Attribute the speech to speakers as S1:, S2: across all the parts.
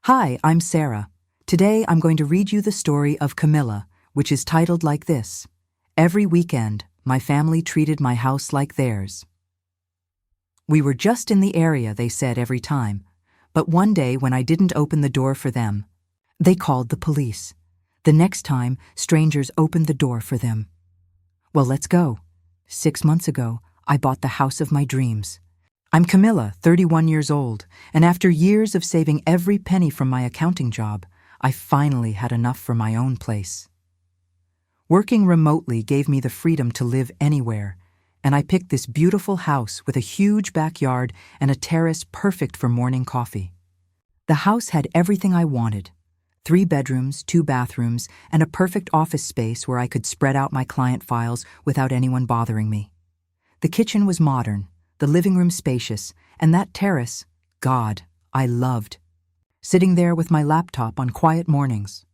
S1: Hi, I'm Sarah. Today I'm going to read you the story of Camilla, which is titled like this: Every weekend, my family treated my house like theirs. We were just in the area, they said every time, but one day when I didn't open the door for them, they called the police. The next time, strangers opened the door for them. Well, let's go. 6 months ago, I bought the house of my dreams. I'm Camilla, 31 years old, and after years of saving every penny from my accounting job, I finally had enough for my own place. Working remotely gave me the freedom to live anywhere, and I picked this beautiful house with a huge backyard and a terrace perfect for morning coffee. The house had everything I wanted: 3 bedrooms, 2 bathrooms, and a perfect office space where I could spread out my client files without anyone bothering me. The kitchen was modern, the living room spacious, and that terrace, God, I loved. Sitting there with my laptop on quiet mornings.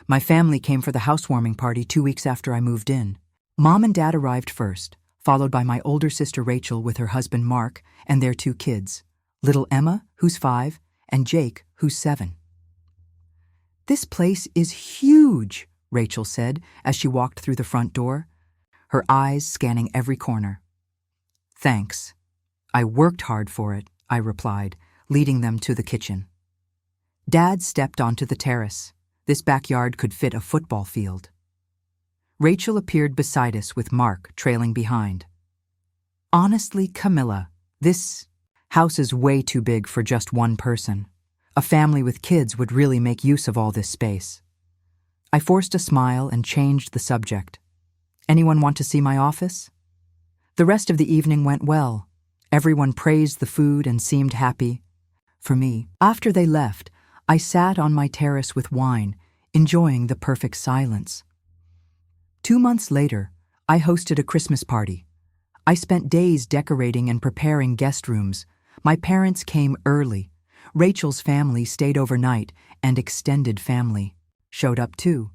S1: My family came for the housewarming party 2 weeks after I moved in. Mom and Dad arrived first, followed by my older sister Rachel with her husband Mark and their 2 kids, little Emma, who's 5, and Jake, who's 7. "This place is huge," Rachel said as she walked through the front door, her eyes scanning every corner. "Thanks. I worked hard for it," I replied, leading them to the kitchen. Dad stepped onto the terrace. This backyard could fit a football field. Rachel appeared beside us with Mark trailing behind. "Honestly, Camilla, this house is way too big for just one person. A family with kids would really make use of all this space." I forced a smile and changed the subject. "Anyone want to see my office?" The rest of the evening went well. Everyone praised the food and seemed happy. For me, after they left, I sat on my terrace with wine, enjoying the perfect silence. 2 months later, I hosted a Christmas party. I spent days decorating and preparing guest rooms. My parents came early. Rachel's family stayed overnight, and extended family showed up too.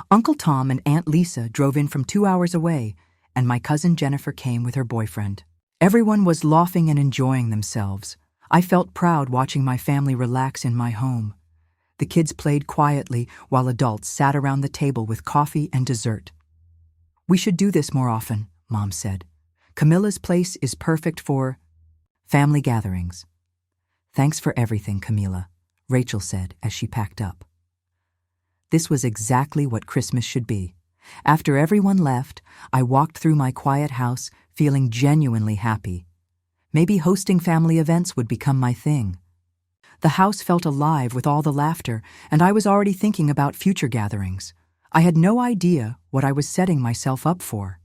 S1: Uncle Tom and Aunt Lisa drove in from 2 hours away, and my cousin Jennifer came with her boyfriend. Everyone was laughing and enjoying themselves. I felt proud watching my family relax in my home. The kids played quietly while adults sat around the table with coffee and dessert. "We should do this more often," Mom said. "Camilla's place is perfect for family gatherings." "Thanks for everything, Camilla," Rachel said as she packed up. This was exactly what Christmas should be. After everyone left, I walked through my quiet house feeling genuinely happy. Maybe hosting family events would become my thing. The house felt alive with all the laughter, and I was already thinking about future gatherings. I had no idea what I was setting myself up for.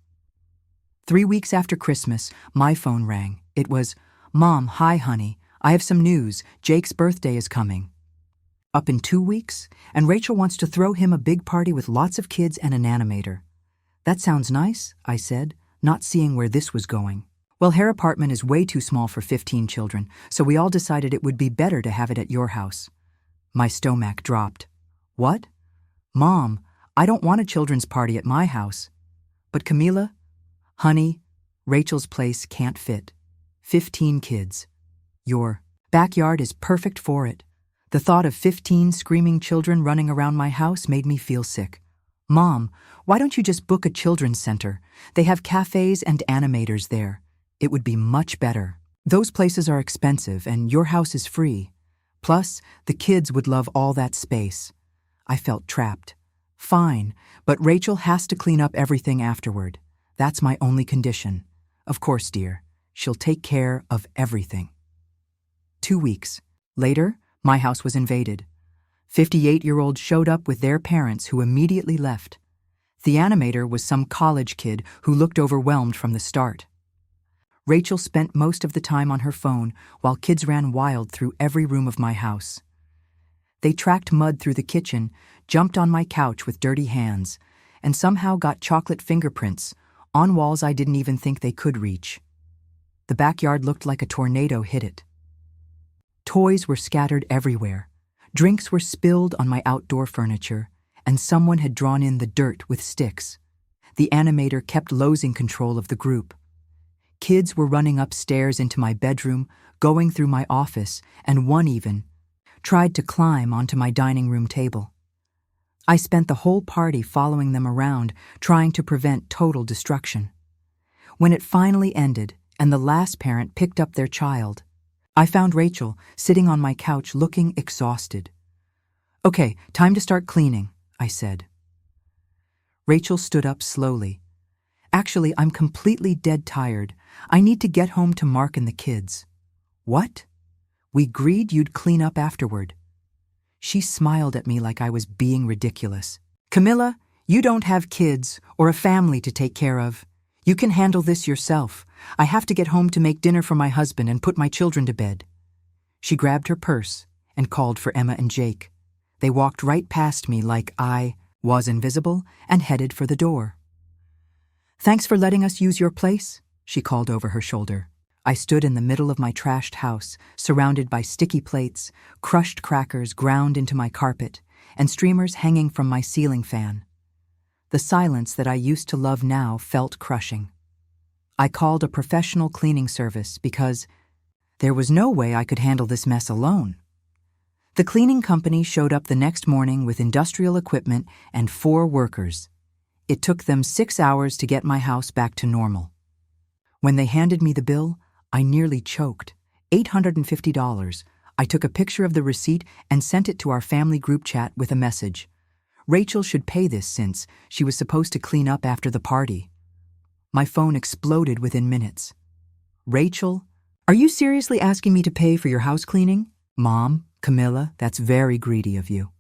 S1: 3 weeks after Christmas, my phone rang. It was, "Mom, hi honey, I have some news. Jake's birthday is coming up in 2 weeks, and Rachel wants to throw him a big party with lots of kids and an animator." "That sounds nice," I said, not seeing where this was going. "Well, her apartment is way too small for 15 children, so we all decided it would be better to have it at your house." My stomach dropped. "What? Mom, I don't want a children's party at my house." "But Camilla, honey, Rachel's place can't fit. 15 kids. Your backyard is perfect for it." The thought of 15 screaming children running around my house made me feel sick. "Mom, why don't you just book a children's center? They have cafes and animators there. It would be much better. Those places are expensive and your house is free. Plus, the kids would love all that space." I felt trapped. "Fine, but Rachel has to clean up everything afterward. That's my only condition." "Of course, dear. She'll take care of everything." 2 weeks later, my house was invaded. 58-year-olds showed up with their parents who immediately left. The animator was some college kid who looked overwhelmed from the start. Rachel spent most of the time on her phone while kids ran wild through every room of my house. They tracked mud through the kitchen, jumped on my couch with dirty hands, and somehow got chocolate fingerprints on walls I didn't even think they could reach. The backyard looked like a tornado hit it. Toys were scattered everywhere. Drinks were spilled on my outdoor furniture, and someone had drawn in the dirt with sticks. The animator kept losing control of the group. Kids were running upstairs into my bedroom, going through my office, and one even tried to climb onto my dining room table. I spent the whole party following them around, trying to prevent total destruction. When it finally ended and the last parent picked up their child, I found Rachel sitting on my couch looking exhausted. "Okay, time to start cleaning," I said. Rachel stood up slowly. "Actually, I'm completely dead tired. I need to get home to Mark and the kids." "What? We agreed you'd clean up afterward." She smiled at me like I was being ridiculous. "Camilla, you don't have kids or a family to take care of. You can handle this yourself. I have to get home to make dinner for my husband and put my children to bed." She grabbed her purse and called for Emma and Jake. They walked right past me like I was invisible and headed for the door. "Thanks for letting us use your place," she called over her shoulder. I stood in the middle of my trashed house, surrounded by sticky plates, crushed crackers ground into my carpet, and streamers hanging from my ceiling fan. The silence that I used to love now felt crushing. I called a professional cleaning service because there was no way I could handle this mess alone. The cleaning company showed up the next morning with industrial equipment and 4 workers. It took them 6 hours to get my house back to normal. When they handed me the bill, I nearly choked. $850. I took a picture of the receipt and sent it to our family group chat with a message. Rachel should pay this since she was supposed to clean up after the party. My phone exploded within minutes. "Rachel, are you seriously asking me to pay for your house cleaning?" "Mom, Camilla, that's very greedy of you.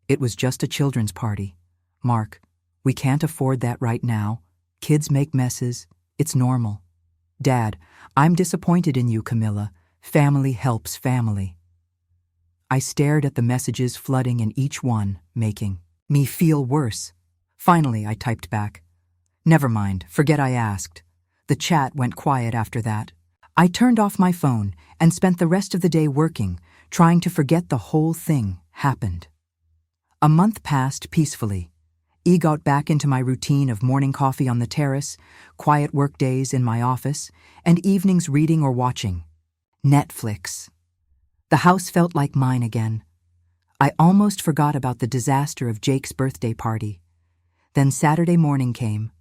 S1: It was just a children's party. Mark, we can't afford that right now. Kids make messes. It's normal." "Dad, I'm disappointed in you, Camilla. Family helps family." I stared at the messages flooding in each one, making me feel worse. Finally, I typed back, "Never mind, forget I asked." The chat went quiet after that. I turned off my phone and spent the rest of the day working, trying to forget the whole thing happened. A month passed peacefully. I got back into my routine of morning coffee on the terrace, quiet work days in my office, and evenings reading or watching Netflix. The house felt like mine again. I almost forgot about the disaster of Jake's birthday party. Then Saturday morning came.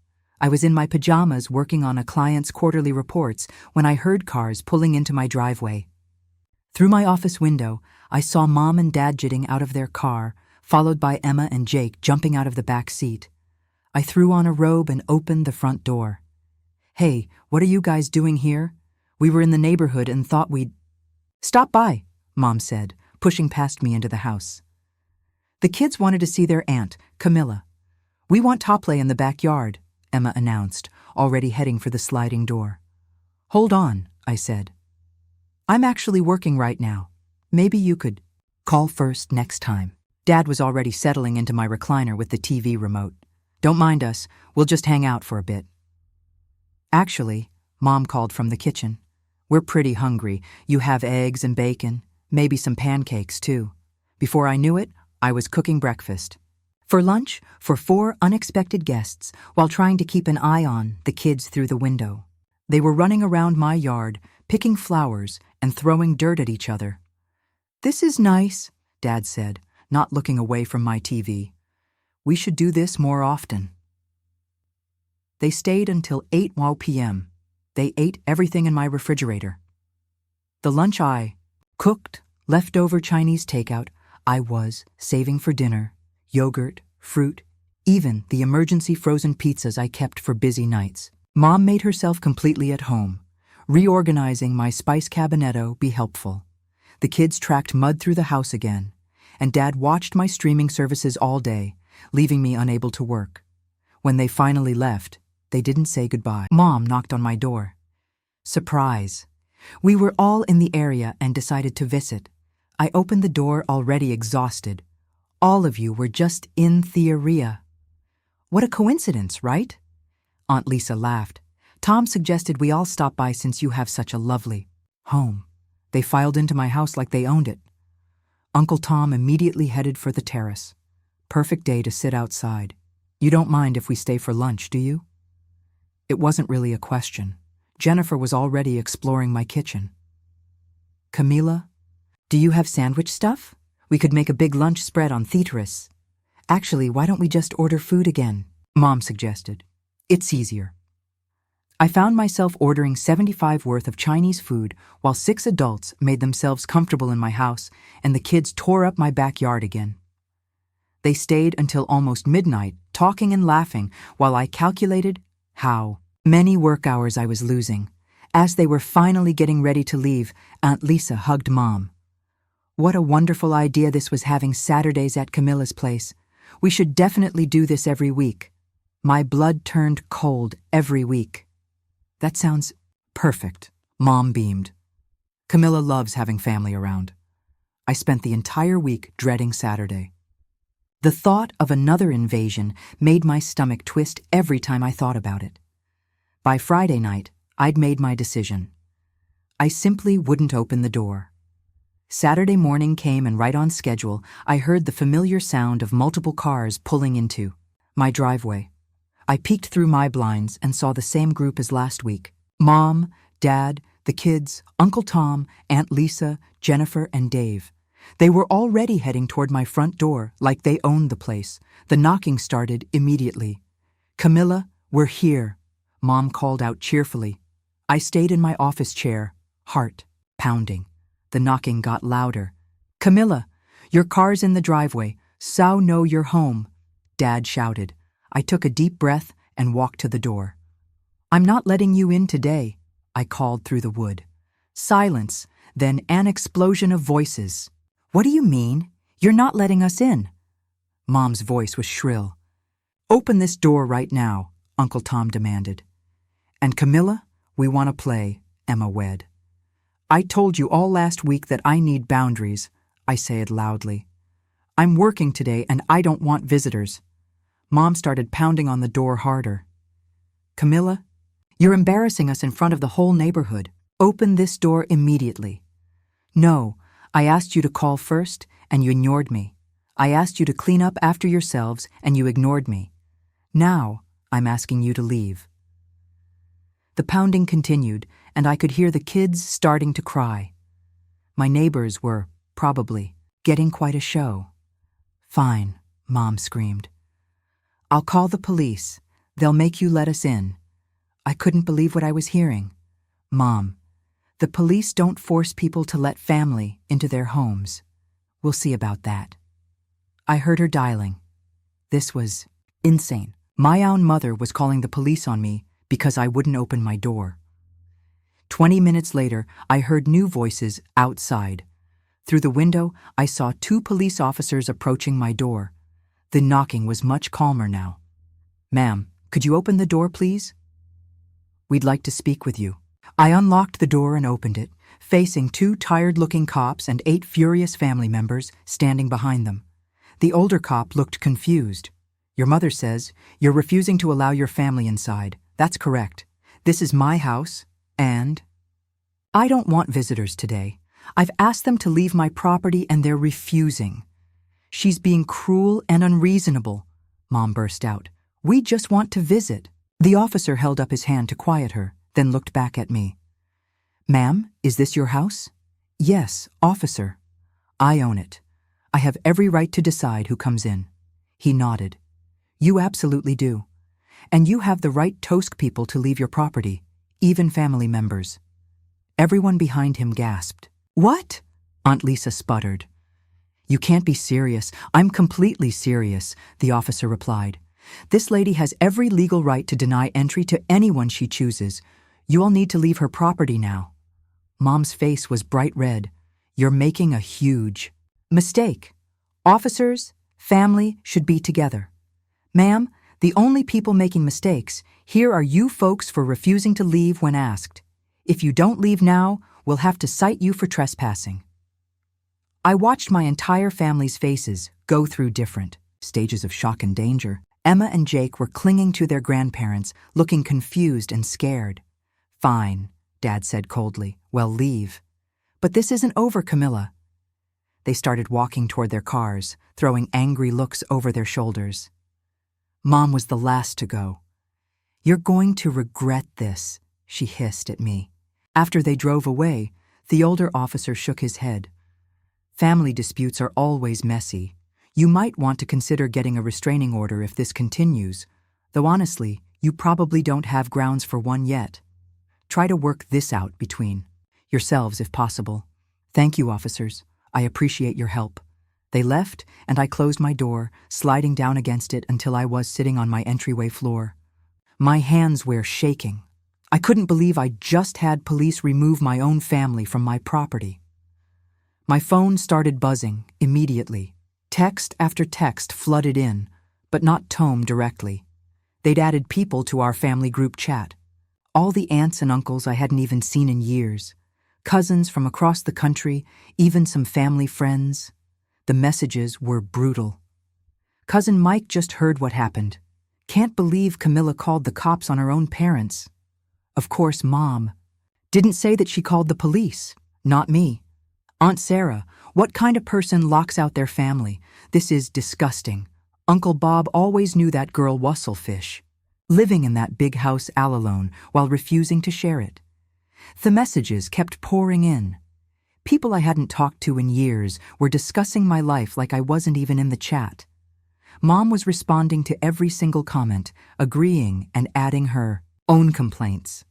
S1: I was in my pajamas working on a client's quarterly reports when I heard cars pulling into my driveway. Through my office window, I saw Mom and Dad jetting out of their car, followed by Emma and Jake jumping out of the back seat. I threw on a robe and opened the front door. "Hey, what are you guys doing here? We were in the neighborhood and thought we'd—" "Stop by," Mom said, pushing past me into the house. "The kids wanted to see their aunt, Camilla. We want top play in the backyard," Emma announced, already heading for the sliding door. "Hold on," I said. "I'm actually working right now. Maybe you could call first next time." Dad was already settling into my recliner with the TV remote. "Don't mind us, we'll just hang out for a bit." "Actually," Mom called from the kitchen, "we're pretty hungry. You have eggs and bacon, maybe some pancakes too." Before I knew it, I was cooking breakfast. For lunch, for 4 unexpected guests, while trying to keep an eye on the kids through the window. They were running around my yard, picking flowers and throwing dirt at each other. "This is nice," Dad said, not looking away from my TV. "We should do this more often." They stayed until 8 p.m. They ate everything in my refrigerator. The lunch I cooked, leftover Chinese takeout, I was saving for dinner, yogurt, fruit, even the emergency frozen pizzas I kept for busy nights. Mom made herself completely at home. Reorganizing my spice cabinetto be helpful. The kids tracked mud through the house again, and Dad watched my streaming services all day, leaving me unable to work. When they finally left, they didn't say goodbye. Mom knocked on my door. Surprise. We were all in the area and decided to visit. I opened the door already exhausted. All of you were just in Theoria. What a coincidence, right? Aunt Lisa laughed. Tom suggested we all stop by since you have such a lovely home. They filed into my house like they owned it. Uncle Tom immediately headed for the terrace. Perfect day to sit outside. "You don't mind if we stay for lunch, do you?" It wasn't really a question. Jennifer was already exploring my kitchen. "Camila, do you have sandwich stuff?" We could make a big lunch spread on Theatris. Actually, why don't we just order food again? Mom suggested. It's easier. I found myself ordering $75 worth of Chinese food while 6 adults made themselves comfortable in my house and the kids tore up my backyard again. They stayed until almost midnight, talking and laughing while I calculated how many work hours I was losing. As they were finally getting ready to leave, Aunt Lisa hugged Mom. What a wonderful idea this was, having Saturdays at Camilla's place. We should definitely do this every week. My blood turned cold every week. That sounds perfect, Mom beamed. Camilla loves having family around. I spent the entire week dreading Saturday. The thought of another invasion made my stomach twist every time I thought about it. By Friday night, I'd made my decision. I simply wouldn't open the door. Saturday morning came, and right on schedule, I heard the familiar sound of multiple cars pulling into my driveway. I peeked through my blinds and saw the same group as last week. Mom, Dad, the kids, Uncle Tom, Aunt Lisa, Jennifer, and Dave. They were already heading toward my front door like they owned the place. The knocking started immediately. "Camilla, we're here," Mom called out cheerfully. I stayed in my office chair, heart pounding. The knocking got louder. "Camilla, your car's in the driveway. So know you're home," Dad shouted. I took a deep breath and walked to the door. "I'm not letting you in today," I called through the wood. Silence, then an explosion of voices. "What do you mean? You're not letting us in?" Mom's voice was shrill. "Open this door right now," Uncle Tom demanded. "And Camilla, we want to play," Emma wed. "I told you all last week that I need boundaries," I said loudly. "I'm working today and I don't want visitors." Mom started pounding on the door harder. "Camilla, you're embarrassing us in front of the whole neighborhood. Open this door immediately." "No, I asked you to call first and you ignored me. I asked you to clean up after yourselves and you ignored me. Now I'm asking you to leave." The pounding continued, and I could hear the kids starting to cry. My neighbors were, probably, getting quite a show. "Fine," Mom screamed. "I'll call the police. They'll make you let us in." I couldn't believe what I was hearing. "Mom, the police don't force people to let family into their homes. We'll see about that." I heard her dialing. This was insane. My own mother was calling the police on me because I wouldn't open my door. 20 minutes later, I heard new voices outside. Through the window, I saw 2 police officers approaching my door. The knocking was much calmer now. "Ma'am, could you open the door, please?" "We'd like to speak with you." I unlocked the door and opened it, facing 2 tired-looking cops and 8 furious family members standing behind them. The older cop looked confused. "Your mother says you're refusing to allow your family inside. That's correct. This is my house, and I don't want visitors today. I've asked them to leave my property and they're refusing." "She's being cruel and unreasonable," Mom burst out. "We just want to visit." The officer held up his hand to quiet her, then looked back at me. "Ma'am, is this your house?" "Yes, officer. I own it. I have every right to decide who comes in." He nodded. "You absolutely do. And you have the right to ask people to leave your property, even family members." Everyone behind him gasped. "What?" Aunt Lisa sputtered. "You can't be serious." "I'm completely serious," the officer replied. "This lady has every legal right to deny entry to anyone she chooses. You all need to leave her property now." Mom's face was bright red. "You're making a huge mistake. Officers, family should be together. Ma'am, the only people making mistakes here are you folks for refusing to leave when asked. If you don't leave now, we'll have to cite you for trespassing." I watched my entire family's faces go through different stages of shock and danger. Emma and Jake were clinging to their grandparents, looking confused and scared. "Fine," Dad said coldly. "Well, leave." "But this isn't over, Camilla." They started walking toward their cars, throwing angry looks over their shoulders. Mom was the last to go. "You're going to regret this," she hissed at me. After they drove away, the older officer shook his head. Family disputes are always messy. You might want to consider getting a restraining order if this continues, though honestly, you probably don't have grounds for one yet. Try to work this out between yourselves if possible. Thank you, officers. I appreciate your help. They left, and I closed my door, sliding down against it until I was sitting on my entryway floor. My hands were shaking. I couldn't believe I just had police remove my own family from my property. My phone started buzzing immediately. Text after text flooded in, but not Tom directly. They'd added people to our family group chat. All the aunts and uncles I hadn't even seen in years. Cousins from across the country, even some family friends. The messages were brutal. Cousin Mike just heard what happened. Can't believe Camilla called the cops on her own parents. Of course, Mom. Didn't say that she called the police. Not me. Aunt Sarah, what kind of person locks out their family? This is disgusting. Uncle Bob always knew that girl Wusslefish, living in that big house all alone while refusing to share it. The messages kept pouring in. People I hadn't talked to in years were discussing my life like I wasn't even in the chat. Mom was responding to every single comment, agreeing and adding her own complaints.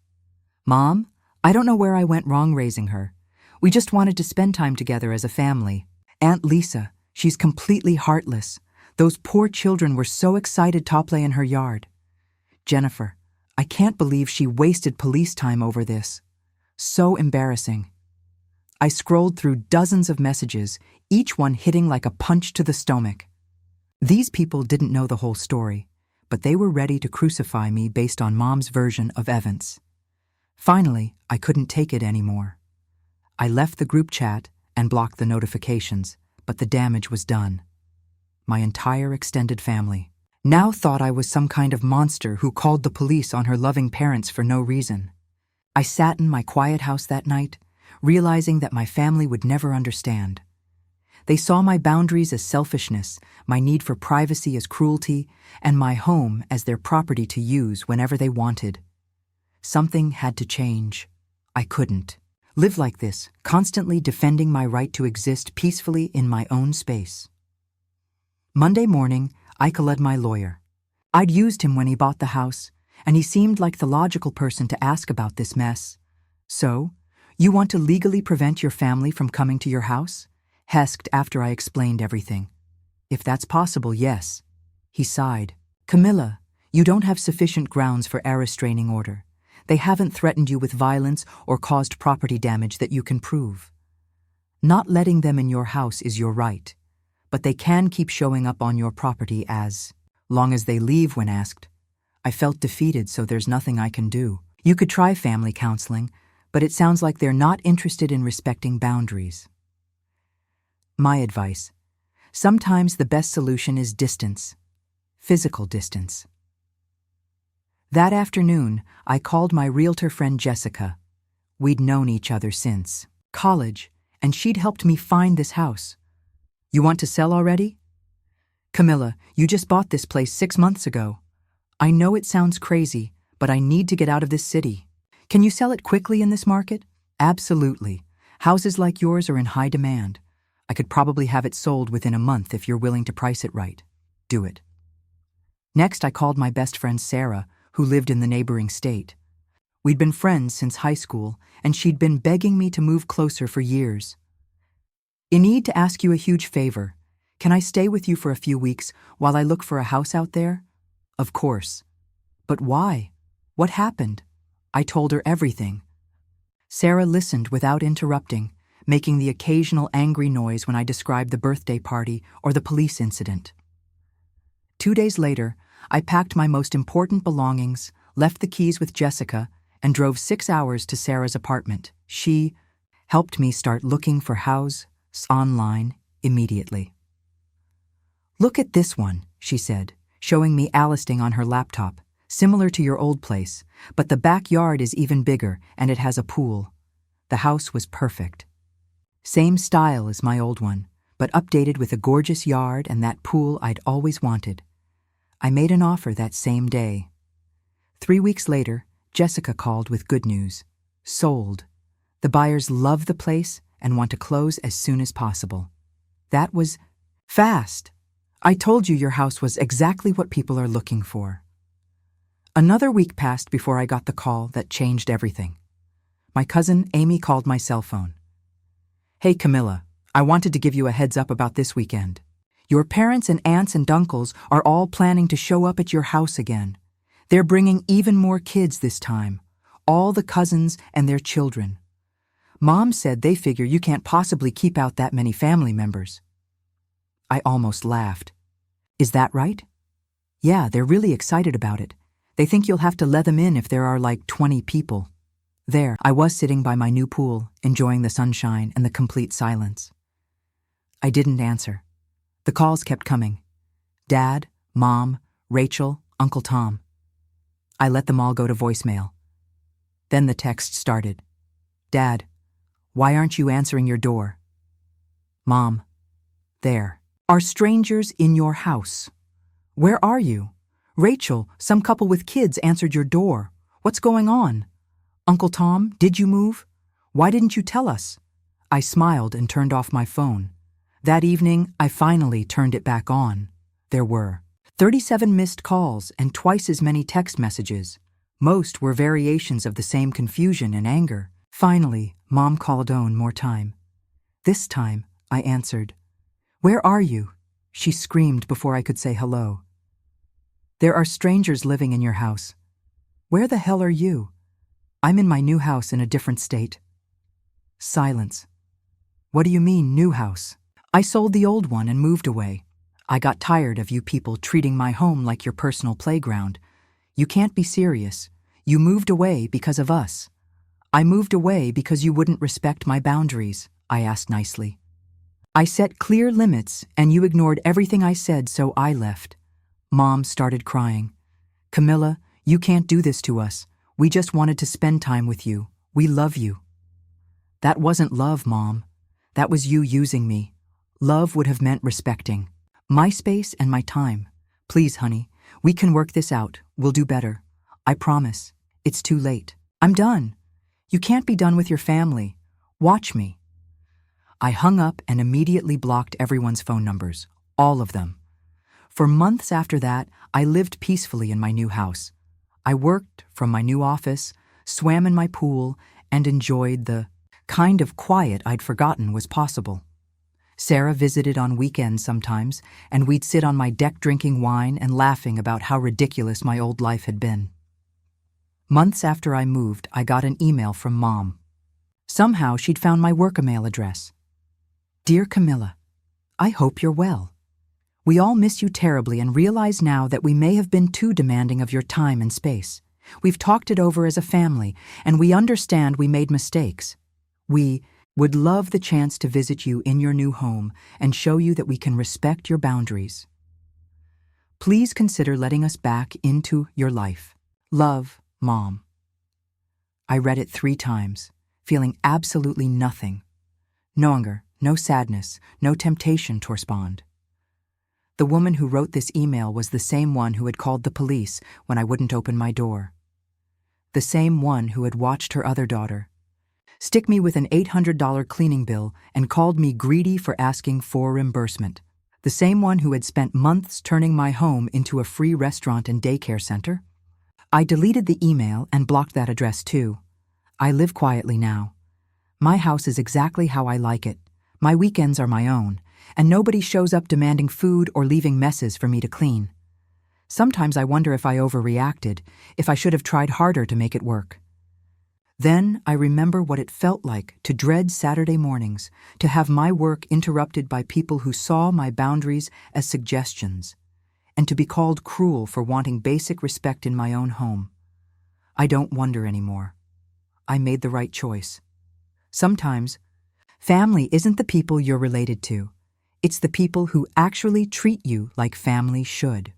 S1: Mom, I don't know where I went wrong raising her. We just wanted to spend time together as a family. Aunt Lisa, she's completely heartless. Those poor children were so excited to play in her yard. Jennifer, I can't believe she wasted police time over this. So embarrassing. I scrolled through dozens of messages, each one hitting like a punch to the stomach. These people didn't know the whole story, but they were ready to crucify me based on Mom's version of events. Finally, I couldn't take it anymore. I left the group chat and blocked the notifications, but the damage was done. My entire extended family now thought I was some kind of monster who called the police on her loving parents for no reason. I sat in my quiet house that night, realizing that my family would never understand. They saw my boundaries as selfishness, my need for privacy as cruelty, and my home as their property to use whenever they wanted. Something had to change. I couldn't live like this, constantly defending my right to exist peacefully in my own space. Monday morning, I called my lawyer. I'd used him when he bought the house, and he seemed like the logical person to ask about this mess. So, you want to legally prevent your family from coming to your house? Hesked after I explained everything. If that's possible, yes. He sighed. Camilla, you don't have sufficient grounds for a restraining order. They haven't threatened you with violence or caused property damage that you can prove. Not letting them in your house is your right, but they can keep showing up on your property as long as they leave when asked. I felt defeated, so there's nothing I can do. You could try family counseling, but it sounds like they're not interested in respecting boundaries. My advice: sometimes the best solution is distance, physical distance. That afternoon, I called my realtor friend Jessica. We'd known each other since college, and she'd helped me find this house. You want to sell already? Camilla, you just bought this place 6 months ago. I know it sounds crazy, but I need to get out of this city. Can you sell it quickly in this market? Absolutely. Houses like yours are in high demand. I could probably have it sold within a month if you're willing to price it right. Do it. Next, I called my best friend Sarah, who lived in the neighboring state. We'd been friends since high school, and she'd been begging me to move closer for years. I need to ask you a huge favor. Can I stay with you for a few weeks while I look for a house out there? Of course. But why? What happened? I told her everything. Sarah listened without interrupting, making the occasional angry noise when I described the birthday party or the police incident. 2 days later, I packed my most important belongings, left the keys with Jessica, and drove 6 hours to Sarah's apartment. She helped me start looking for houses online immediately. Look at this one, she said, showing me a listing on her laptop, similar to your old place, but the backyard is even bigger and it has a pool. The house was perfect. Same style as my old one, but updated with a gorgeous yard and that pool I'd always wanted. I made an offer that same day. 3 weeks later, Jessica called with good news. Sold. The buyers love the place and want to close as soon as possible. That was fast. I told you your house was exactly what people are looking for. Another week passed before I got the call that changed everything. My cousin Amy called my cell phone. Hey Camilla, I wanted to give you a heads up about this weekend. Your parents and aunts and uncles are all planning to show up at your house again. They're bringing even more kids this time, all the cousins and their children. Mom said they figure you can't possibly keep out that many family members. I almost laughed. Is that right? Yeah, they're really excited about it. They think you'll have to let them in if there are like 20 people. There, I was sitting by my new pool, enjoying the sunshine and the complete silence. I didn't answer. The calls kept coming. Dad, Mom, Rachel, Uncle Tom. I let them all go to voicemail. Then the text started. Dad, why aren't you answering your door? Mom, there. Are strangers in your house? Where are you? Rachel, some couple with kids answered your door. What's going on? Uncle Tom, did you move? Why didn't you tell us? I smiled and turned off my phone. That evening, I finally turned it back on. There were 37 missed calls and twice as many text messages. Most were variations of the same confusion and anger. Finally, Mom called one more time. This time, I answered. Where are you? She screamed before I could say hello. There are strangers living in your house. Where the hell are you? I'm in my new house in a different state. Silence. What do you mean, new house? I sold the old one and moved away. I got tired of you people treating my home like your personal playground. You can't be serious. You moved away because of us. I moved away because you wouldn't respect my boundaries, I asked nicely. I set clear limits and you ignored everything I said, so I left. Mom started crying. Camilla, you can't do this to us. We just wanted to spend time with you. We love you. That wasn't love, Mom. That was you using me. Love would have meant respecting my space and my time. Please, honey, we can work this out. We'll do better. I promise. It's too late. I'm done. You can't be done with your family. Watch me. I hung up and immediately blocked everyone's phone numbers, all of them. For months after that, I lived peacefully in my new house. I worked from my new office, swam in my pool, and enjoyed the kind of quiet I'd forgotten was possible. Sarah visited on weekends sometimes, and we'd sit on my deck drinking wine and laughing about how ridiculous my old life had been. Months after I moved, I got an email from Mom. Somehow she'd found my work email address. Dear Camilla, I hope you're well. We all miss you terribly and realize now that we may have been too demanding of your time and space. We've talked it over as a family, and we understand we made mistakes. We would love the chance to visit you in your new home and show you that we can respect your boundaries. Please consider letting us back into your life. Love, Mom. I read it 3 times, feeling absolutely nothing. No anger, no sadness, no temptation to respond. The woman who wrote this email was the same one who had called the police when I wouldn't open my door. The same one who had watched her other daughter stick me with an $800 cleaning bill and called me greedy for asking for reimbursement. The same one who had spent months turning my home into a free restaurant and daycare center. I deleted the email and blocked that address too. I live quietly now. My house is exactly how I like it. My weekends are my own, and nobody shows up demanding food or leaving messes for me to clean. Sometimes I wonder if I overreacted, if I should have tried harder to make it work. Then I remember what it felt like to dread Saturday mornings, to have my work interrupted by people who saw my boundaries as suggestions, and to be called cruel for wanting basic respect in my own home. I don't wonder anymore. I made the right choice. Sometimes, family isn't the people you're related to. It's the people who actually treat you like family should.